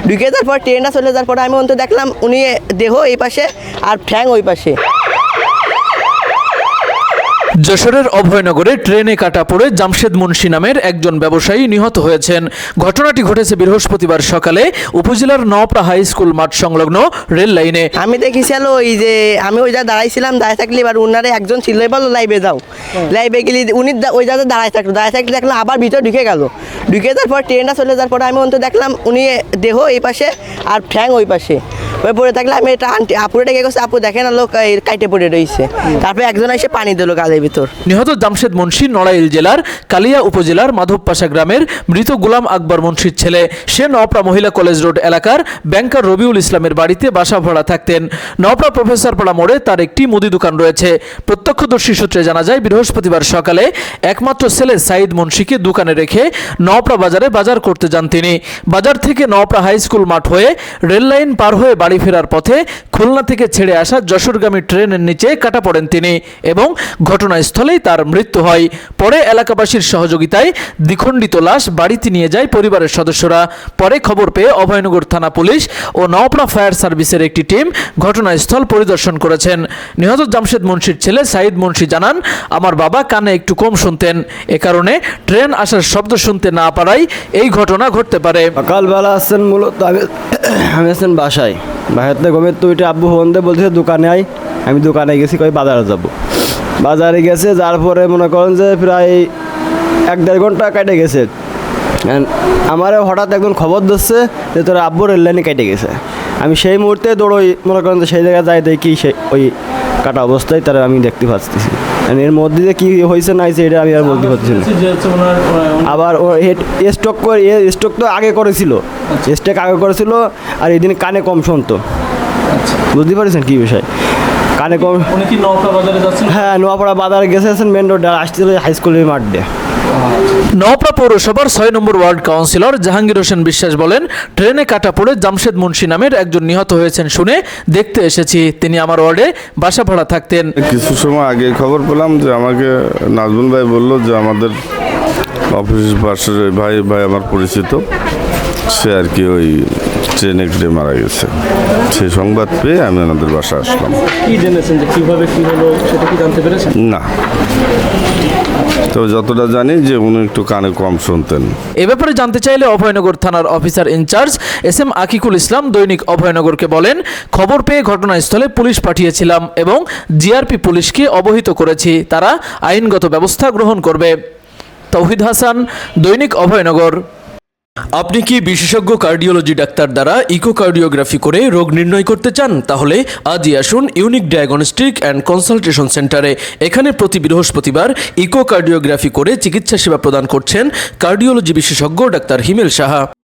ঢুকে যাওয়ার পর ট্রেনটা চলে যাওয়ার পরে আমি অন্ত দেখলাম উনি দেহ এই পাশে আর ঠ্যাং ওই পাশে। যশোরের অভয়নগরে ট্রেনে কাটা পড়ে জামশেদ মুন্সি নামের একজন ব্যবসায়ী নিহত হয়েছেন। ঘটনাটি ঘটেছে বৃহস্পতিবার সকালে উপজেলার নওপাড়া হাই স্কুল মাঠ সংলগ্ন রেল লাইনে। আমি দেখেছিল ওই যে আমি ওই জায়গায় দাঁড়াইছিলাম, দাঁড়িয়ে থাকলে এবার উনারে একজন ছিল, বললো লাইভে যাও। লাইভে গেলে উনি ওই জায়গায় দাঁড়ায় থাকলে দেখলাম আবার ভিতরে ঢুকে গেল। ঢুকে যাওয়ার পর ট্রেনটা চলে যাওয়ার পরে আমি অন্ত দেখলাম উনি দেহ এই পাশে আর ঠ্যাং ওই পাশে। ওই পড়ে থাকলে আমি এটা আপুরে ডেকে গেছি, আপু দেখেন না লোক কাইটে পড়ে রয়েছে। তারপরে একজন এসে পানি দিল গালের ভিতর। নিহত জামশেদ মুন্সি নড়াইল জেলার কালিয়া উপজেলার মাধবপাশা গ্রামের মৃত গোলাম আকবর মুন্সির ছেলে। সে নওপাড়া মহিলা কলেজ রোড এলাকার ব্যাংকার রবিউল ইসলামের বাড়িতে বাসা ভাড়া থাকতেন। নওপাড়া প্রফেসরপাড়া মোড়ে তার একটি মুদি দোকান রয়েছে। প্রত্যক্ষদর্শী সূত্রে জানা যায় বৃহস্পতিবার সকালে একমাত্র ছেলে সাইদ মুন্সিকে দোকানে রেখে নওপাড়া বাজারে বাজার করতে যান তিনি। বাজার থেকে নওপাড়া হাই স্কুল মাঠ হয়ে রেল লাইন পার হয়ে বাড়ি ফেরার পথে খুলনা থেকে ছেড়ে আসা যশোরগামী ট্রেনের নিচে কাটা পড়েন তিনি এবং ঘটনাস্থলেই তার মৃত্যু হয়। পরে এলাকাবাসীর সহযোগিতায় দ্বিখণ্ডিত লাশ বাড়িতে নিয়ে যায় পরিবারের সদস্যরা। পরে খবর পেয়ে অভয়নগর থানা পুলিশ ও নওপাড়া ফায়ার সার্ভিসের একটি টিম ঘটনাস্থল পরিদর্শন করেছেন। নিহত জামশেদ মুন্সির ছেলে সাইদ মুন্সি জানান, আমার বাবা কানে একটু কম শুনতেন, এ কারণে ট্রেন আসার শব্দ শুনতে না পারায় এই ঘটনা ঘটতে পারে। সকালবেলা আসছেন মূলত আমি আসছেন বাসায়, বাসাতে ঘুমের তো ওইটা আব্বু ফোন দিয়ে বলছে দোকানে আই। আমি দোকানে গেছি, কই বাজারে যাব। বাজারে গেছে, যার পরে মনে করেন যে প্রায় 1-1.5 ঘন্টা কেটে গেছে। আমার হঠাৎ একজন খবর দিচ্ছে যে তোর আব্বু রেল লাইনে কেটে গেছে। আমি সেই মুহূর্তে দৌড়ই, মনে করেন যে সেই জায়গায় যাই দেখি সেই ওই কাটা অবস্থায় তারা আমি দেখতে পাচ্ছি। এর মধ্যে যে কী হয়েছে না হয়েছে এটা আমি আর বলতে পারছি না। আবার ও স্ট্রোক তো আগে করেছিল, স্ট্রোক আগে করেছিল, আর এদিন কানে কম শুনতো। বুঝতে পারছেন কী বিষয়? কানে কম। হ্যাঁ, নোয়াপাড়া বাজারে গেছেন মেন রোড, আসছিল হাই স্কুলের মাঠ দিয়ে। নওপাড়া পৌরসভার 6 নম্বর ওয়ার্ড কাউন্সিলর জাহাঙ্গীর হোসেন বিশ্বাস বলেন, ট্রেনে কাটা পড়ে জামশেদ মুন্সি নামের একজন নিহত হয়েছেন শুনে দেখতে এসেছি। তিনি আমার ওয়ার্ডে বাসা ভাড়া থাকতেন। কিছু সময় আগে খবর পেলাম যে আমাকে নাজমুল ভাই বলল যে আমাদের অফিস পাশের ভাই আমার পরিচিত, সে আর কি ওই ট্রেনে কেটে মারা গেছে। সেই সংবাদ পেয়ে আমি ওনাদের বাসা আসলাম। কি জেনেছেন যে কিভাবে কি হলো সেটা কি জানতে পেরেছেন? না, তবে যতটা জানি যে উনি একটু কানে কম শুনতেন। এ ব্যাপারে জানতে চাইলে অভয়নগর থানার অফিসার ইনচার্জ SM আকিকুল ইসলাম দৈনিক অভয়নগরকে বলেন, খবর পেয়ে ঘটনাস্থলে পুলিশ পাঠিয়েছিলাম এবং GRP পুলিশকে অবহিত করেছি, তারা আইনগত ব্যবস্থা গ্রহণ করবে। তৌহিদ হাসান, দৈনিক অভয়নগর। আপনি কি বিশেষজ্ঞ কার্ডিওলজি ডাক্তার দ্বারা ইকোকার্ডিওগ্রাফি করে রোগ নির্ণয় করতে চান? তাহলে আজই আসুন ইউনিক ডায়াগনস্টিক অ্যান্ড কনসালটেশন সেন্টারে। এখানে প্রতি বৃহস্পতিবার ইকোকার্ডিওগ্রাফি করে চিকিৎসা সেবা প্রদান করছেন কার্ডিওলজি বিশেষজ্ঞ ডাক্তার হিমেল সাহা।